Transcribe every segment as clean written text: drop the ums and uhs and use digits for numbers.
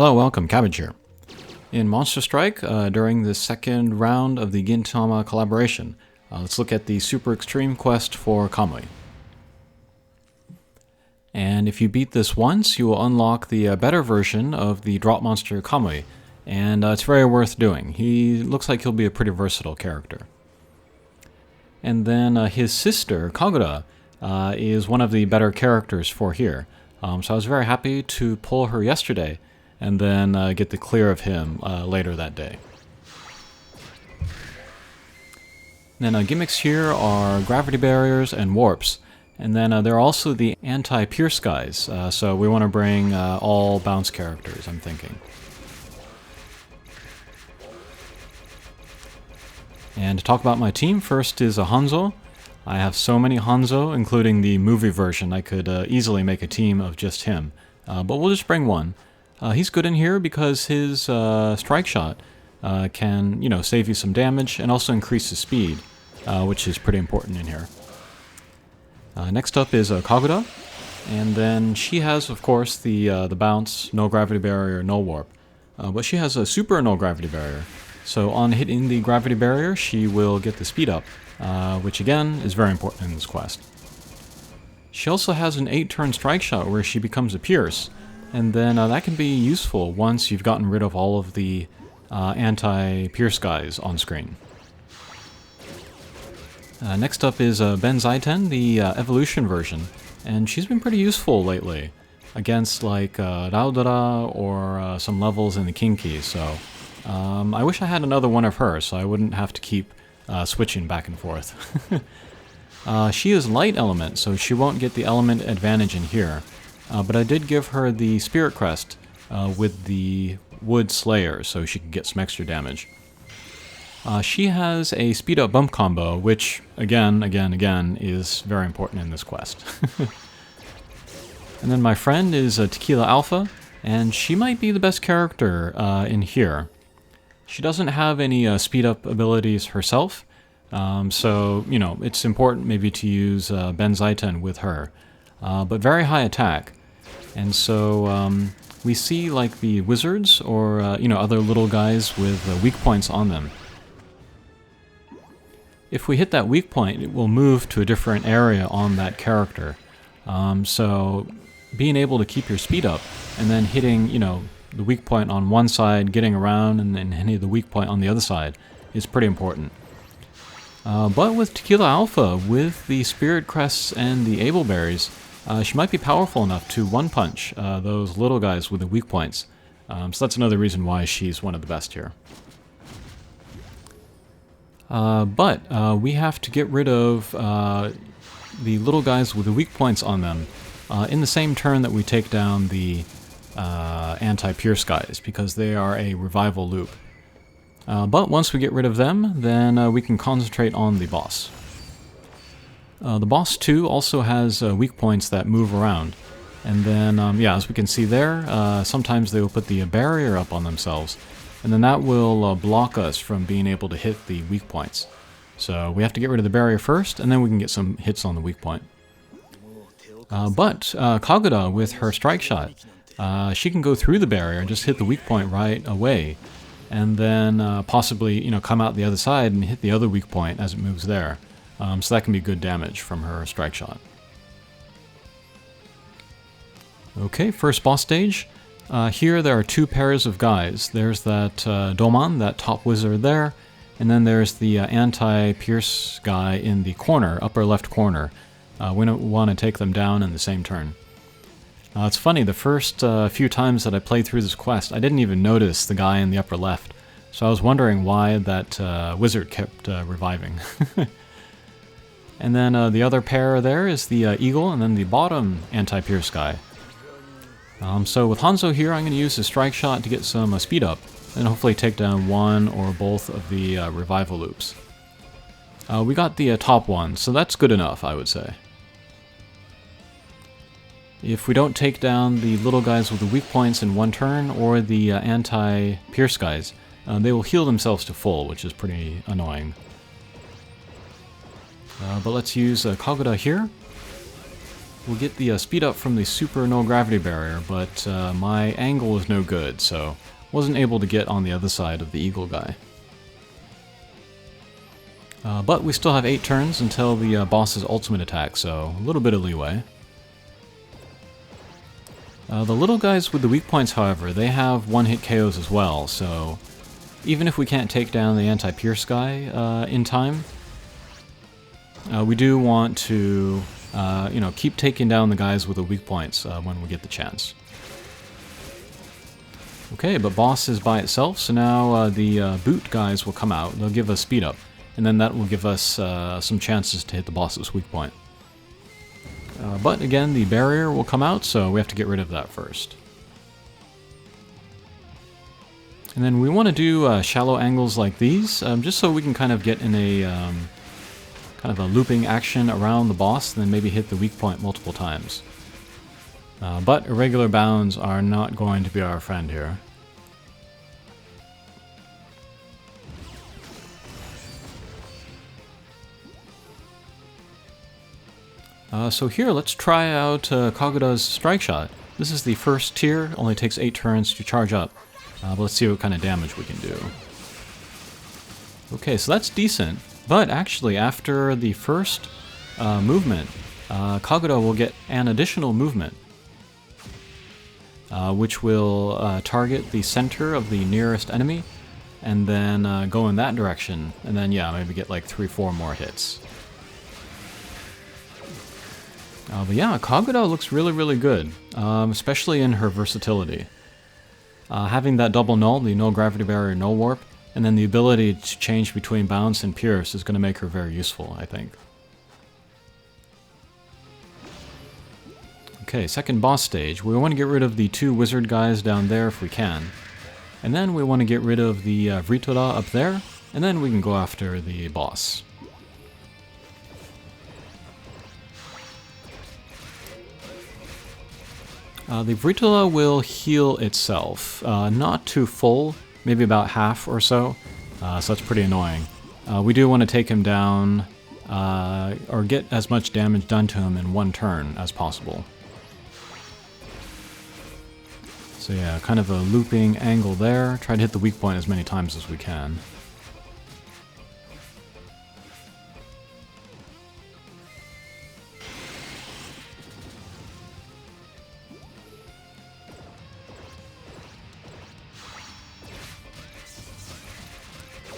Hello, welcome, Cabbage here. In Monster Strike, during the second round of the Gintama collaboration, let's look at the Super Extreme quest for Kamui. And if you beat this once, you will unlock the better version of the drop monster Kamui, and it's very worth doing. He looks like he'll be a pretty versatile character. And then his sister, Kagura, is one of the better characters for here. So I was very happy to pull her yesterday, and then get the clear of him later that day. Then gimmicks here are gravity barriers and warps, and then there are also the anti-pierce guys, so we want to bring all bounce characters, I'm thinking. And to talk about my team, first is a Hanzo. I have so many Hanzo, including the movie version, I could easily make a team of just him, but we'll just bring one. He's good in here because his strike shot can, save you some damage and also increase his speed, which is pretty important in here. Next up is Kagura, and then she has, of course, the bounce, no gravity barrier, no warp. But she has a super no gravity barrier, so on hitting the gravity barrier, she will get the speed up, which again is very important in this quest. She also has an 8-turn strike shot where she becomes a pierce. And then that can be useful once you've gotten rid of all of the anti-pierce guys on screen. Next up is Ben Zaiten, the evolution version, and she's been pretty useful lately against like Raudara or some levels in the Kinki, so I wish I had another one of her so I wouldn't have to keep switching back and forth. She is light element, so she won't get the element advantage in here. But I did give her the Spirit Crest with the Wood Slayer, so she can get some extra damage. She has a speed up bump combo, which, again, is very important in this quest. And then my friend is Tequila Alpha, and she might be the best character in here. She doesn't have any speed up abilities herself, so, it's important maybe to use Ben Zaiten with her. But very high attack. And so we see like the wizards or other little guys with weak points on them. If we hit that weak point, it will move to a different area on that character. So being able to keep your speed up and then hitting the weak point on one side, getting around, and then hitting the weak point on the other side is pretty important. But with Tequila Alpha, with the Spirit Crests and the Able Berries, she might be powerful enough to one-punch those little guys with the weak points. So that's another reason why she's one of the best here. But we have to get rid of the little guys with the weak points on them in the same turn that we take down the anti-pierce guys, because they are a revival loop. But once we get rid of them, then we can concentrate on the boss. The boss too also has weak points that move around, and then as we can see there, sometimes they will put the barrier up on themselves, and then that will block us from being able to hit the weak points. So we have to get rid of the barrier first, and then we can get some hits on the weak point. But Kagura, with her strike shot, she can go through the barrier and just hit the weak point right away, and then possibly come out the other side and hit the other weak point as it moves there. So that can be good damage from her strike shot. Okay, first boss stage. Here there are two pairs of guys. There's that Doman, that top wizard there, and then there's the anti-pierce guy in the corner, upper left corner. We don't want to take them down in the same turn. It's funny, the first few times that I played through this quest, I didn't even notice the guy in the upper left. So I was wondering why that wizard kept reviving. And then the other pair there is the eagle, and then the bottom anti-pierce guy. So with Hanzo here, I'm going to use the strike shot to get some speed up, and hopefully take down one or both of the revival loops. We got the top one, so that's good enough, I would say. If we don't take down the little guys with the weak points in one turn, or the anti-pierce guys, they will heal themselves to full, which is pretty annoying. But let's use Kagura here. We'll get the speed up from the super null gravity barrier, but my angle is no good, so wasn't able to get on the other side of the eagle guy. But we still have 8 turns until the boss's ultimate attack, so a little bit of leeway. The little guys with the weak points, however, they have one-hit KOs as well, so even if we can't take down the anti-pierce guy in time, we do want to keep taking down the guys with the weak points when we get the chance. Okay, but boss is by itself, so now the boot guys will come out. They'll give us speed up, and then that will give us some chances to hit the boss's weak point. But again, the barrier will come out, so we have to get rid of that first. And then we want to do shallow angles like these, just so we can kind of get in a kind of a looping action around the boss, and then maybe hit the weak point multiple times. But irregular bounds are not going to be our friend here. So here, let's try out Kagura's Strike Shot. This is the first tier, only takes 8 turns to charge up. But let's see what kind of damage we can do. Okay, so that's decent, but actually after the first movement, Kagura will get an additional movement, which will target the center of the nearest enemy, and then go in that direction, and then yeah, maybe get like 3-4 more hits. But yeah, Kagura looks really, really good, especially in her versatility. Having that double null, the null gravity barrier, null warp, and then the ability to change between bounce and pierce is going to make her very useful, I think. Okay, second boss stage. We want to get rid of the 2 wizard guys down there if we can. And then we want to get rid of the Vritora up there, and then we can go after the boss. The Vritora will heal itself, not to full, maybe about half or so, so that's pretty annoying. We do want to take him down, or get as much damage done to him in 1 turn as possible. So yeah, kind of a looping angle there, try to hit the weak point as many times as we can.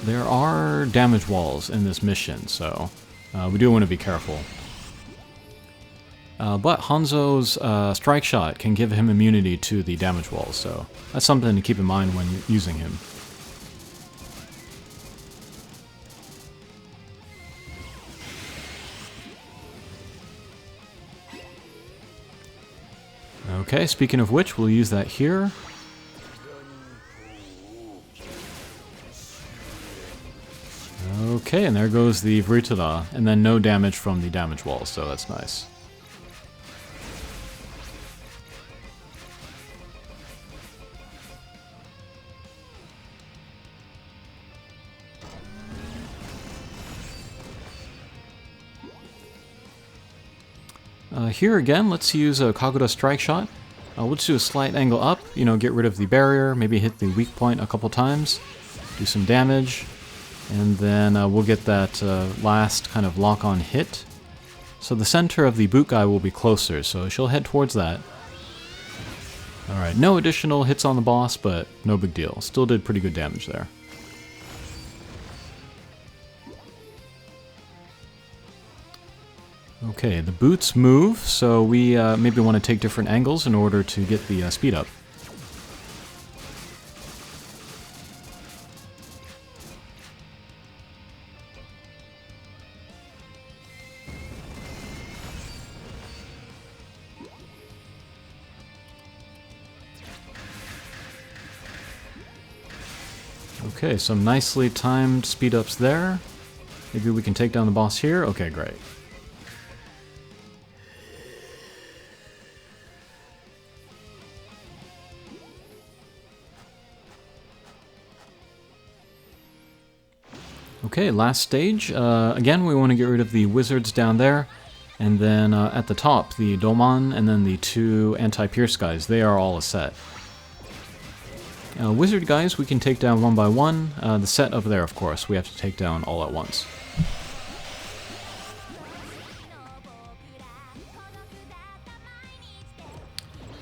There are damage walls in this mission, so we do want to be careful. But Hanzo's Strike Shot can give him immunity to the damage walls, so that's something to keep in mind when using him. Okay, speaking of which, we'll use that here. Okay, and there goes the Vritora, and then no damage from the damage wall, so that's nice. Here again, let's use a Kagura Strike Shot. We'll just do a slight angle up, get rid of the barrier, maybe hit the weak point a couple times, do some damage. And then we'll get that last kind of lock-on hit. So the center of the boot guy will be closer, so she'll head towards that. Alright, no additional hits on the boss, but no big deal. Still did pretty good damage there. Okay, the boots move, so we maybe want to take different angles in order to get the speed up. Okay, some nicely timed speed ups there. Maybe we can take down the boss here. Okay, great. Okay, last stage. Again, we want to get rid of the wizards down there, And then at the top, the Doman and then the 2 anti-pierce guys, they are all a set. Wizard guys we can take down one by one. The set over there, of course, we have to take down all at once.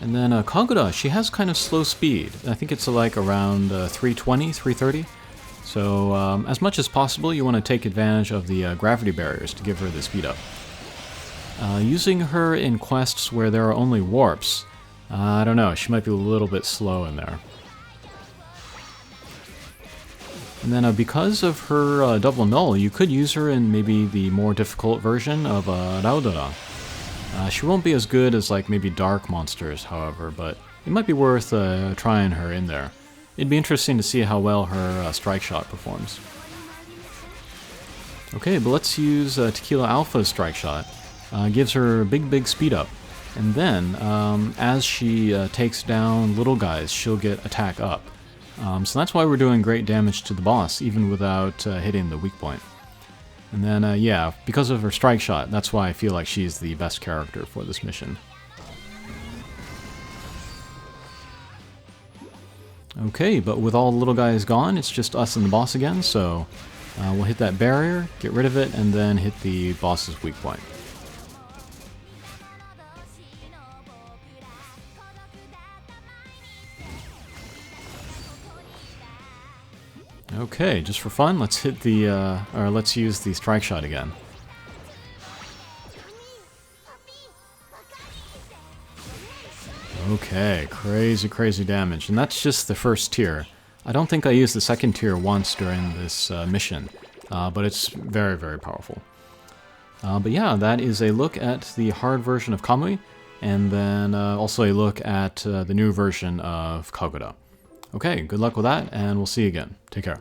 And then Kagura, she has kind of slow speed. I think it's like around 320, 330. So as much as possible, you want to take advantage of the gravity barriers to give her the speed up. Using her in quests where there are only warps, I don't know, she might be a little bit slow in there. And then because of her double null, you could use her in maybe the more difficult version of Raudora. She won't be as good as like maybe dark monsters, however, but it might be worth trying her in there. It'd be interesting to see how well her strike shot performs. Okay, but let's use Tequila Alpha's strike shot. Gives her a big speed up. And then, as she takes down little guys, she'll get attack up. So that's why we're doing great damage to the boss, even without hitting the weak point. And then, yeah, because of her strike shot, that's why I feel like she's the best character for this mission. Okay, but with all the little guys gone, it's just us and the boss again, so we'll hit that barrier, get rid of it, and then hit the boss's weak point. Okay, just for fun, let's hit the, or let's use the strike shot again. Okay, crazy damage, and that's just the first tier. I don't think I used the second tier once during this mission, but it's very powerful. But yeah, that is a look at the hard version of Kamui, and then also a look at the new version of Kagura. Okay, good luck with that, and we'll see you again. Take care.